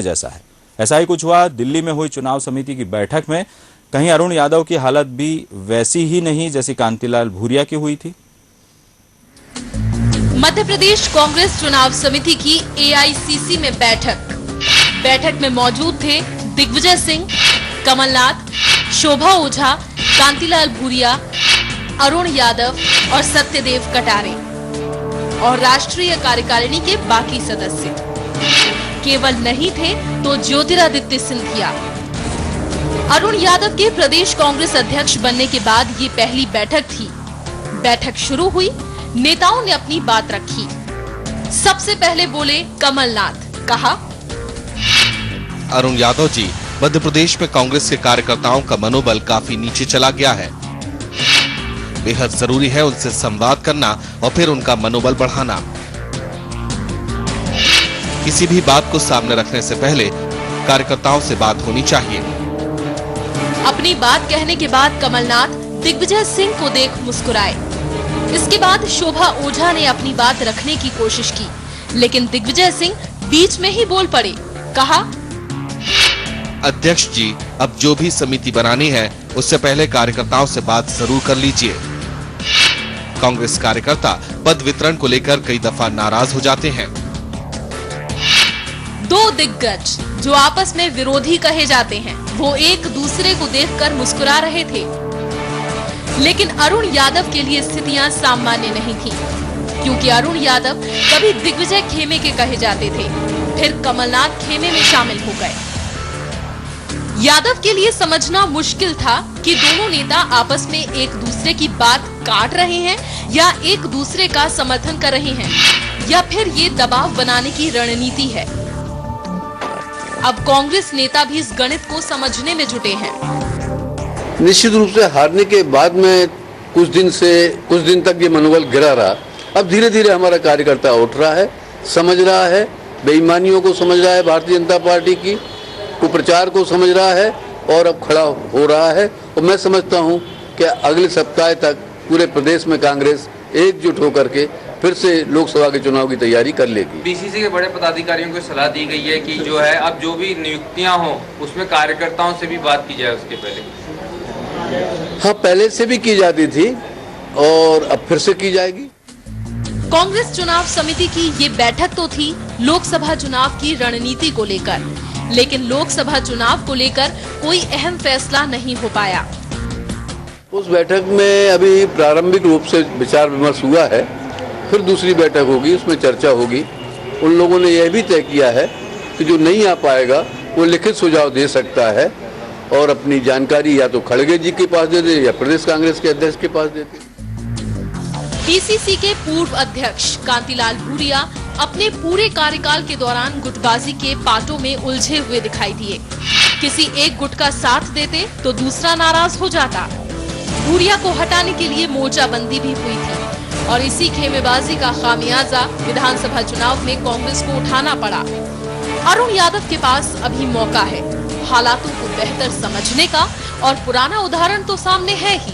जैसा है। ऐसा ही कुछ हुआ दिल्ली में हुई चुनाव समिति की बैठक में। कहीं अरुण यादव की हालत भी वैसी ही नहीं जैसी कांतिलाल भूरिया की हुई थी। मध्य प्रदेश कांग्रेस चुनाव समिति की एआईसीसी में बैठक में मौजूद थे दिग्विजय सिंह, कमलनाथ, शोभा ओझा, कांतिलाल भूरिया, अरुण यादव और सत्यदेव कटारे और राष्ट्रीय कार्यकारिणी के बाकी सदस्य। केवल नहीं थे तो ज्योतिरादित्य सिंधिया। अरुण यादव के प्रदेश कांग्रेस अध्यक्ष बनने के बाद ये पहली बैठक थी। बैठक शुरू हुई, नेताओं ने अपनी बात रखी। सबसे पहले बोले कमलनाथ, कहा, अरुण यादव जी, मध्य प्रदेश में कांग्रेस के कार्यकर्ताओं का मनोबल काफी नीचे चला गया है। बेहद जरूरी है उनसे संवाद करना और फिर उनका मनोबल बढ़ाना। किसी भी बात को सामने रखने से पहले कार्यकर्ताओं से बात होनी चाहिए। अपनी बात कहने के बाद कमलनाथ दिग्विजय सिंह को देख मुस्कुराए। इसके बाद शोभा ओझा ने अपनी बात रखने की कोशिश की, लेकिन दिग्विजय सिंह बीच में ही बोल पड़े। कहा, अध्यक्ष जी, अब जो भी समिति बनानी है उससे पहले कार्यकर्ताओं से बात जरूर कर लीजिए। कांग्रेस कार्यकर्ता पद वितरण को लेकर कई दफा नाराज हो जाते हैं। दो दिग्गज जो आपस में विरोधी कहे जाते हैं, वो एक दूसरे को देखकर मुस्कुरा रहे थे। लेकिन अरुण यादव के लिए स्थितियां सामान्य नहीं थी, क्योंकि अरुण यादव कभी दिग्विजय खेमे के कहे जाते थे, फिर कमलनाथ खेमे में शामिल हो गए। यादव के लिए समझना मुश्किल था कि दोनों नेता आपस में एक दूसरे की बात काट रहे हैं या एक दूसरे का समर्थन कर रहे हैं, या फिर ये दबाव बनाने की रणनीति है। अब कांग्रेस नेता भी इस गणित को समझने में जुटे हैं। निश्चित रूप से हारने के बाद में कुछ दिन तक ये मनोबल गिरा रहा। अब धीरे धीरे हमारा कार्यकर्ता उठ रहा है, समझ रहा है, बेईमानियों को समझ रहा है, भारतीय जनता पार्टी की कुप्रचार को समझ रहा है और अब खड़ा हो रहा है। और मैं समझता हूं कि अगले सप्ताह तक पूरे प्रदेश में कांग्रेस एकजुट होकर के फिर से लोकसभा के चुनाव की तैयारी कर लेगी। बीसीसी के बड़े पदाधिकारियों को सलाह दी गई है कि जो है अब जो भी नियुक्तियां हो उसमें कार्यकर्ताओं से भी बात की जाए उसके पहले। हाँ, पहले से भी की जाती थी और अब फिर से की जाएगी। कांग्रेस चुनाव समिति की ये बैठक तो थी लोकसभा चुनाव की रणनीति को लेकर, लेकिन लोकसभा चुनाव को लेकर कोई अहम फैसला नहीं हो पाया। उस बैठक में अभी प्रारंभिक रूप से विचार विमर्श हुआ है, फिर दूसरी बैठक होगी, उसमें चर्चा होगी। उन लोगों ने यह भी तय किया है कि जो नहीं आ पाएगा वो लिखित सुझाव दे सकता है और अपनी जानकारी या तो खड़गे जी के पास दे दे या प्रदेश कांग्रेस के अध्यक्ष के पास दे दे। पीसीसी के पूर्व अध्यक्ष कांतिलाल भूरिया अपने पूरे कार्यकाल के दौरान गुटबाजी के पाटों में उलझे हुए दिखाई दिए। किसी एक गुट का साथ देते तो दूसरा नाराज हो जाता। भूरिया को हटाने के लिए मोर्चाबंदी भी हुई थी और इसी खेमेबाजी का खामियाजा विधानसभा चुनाव में कांग्रेस को उठाना पड़ा। अरुण यादव के पास अभी मौका है हालातों को बेहतर समझने का, और पुराना उदाहरण तो सामने है ही।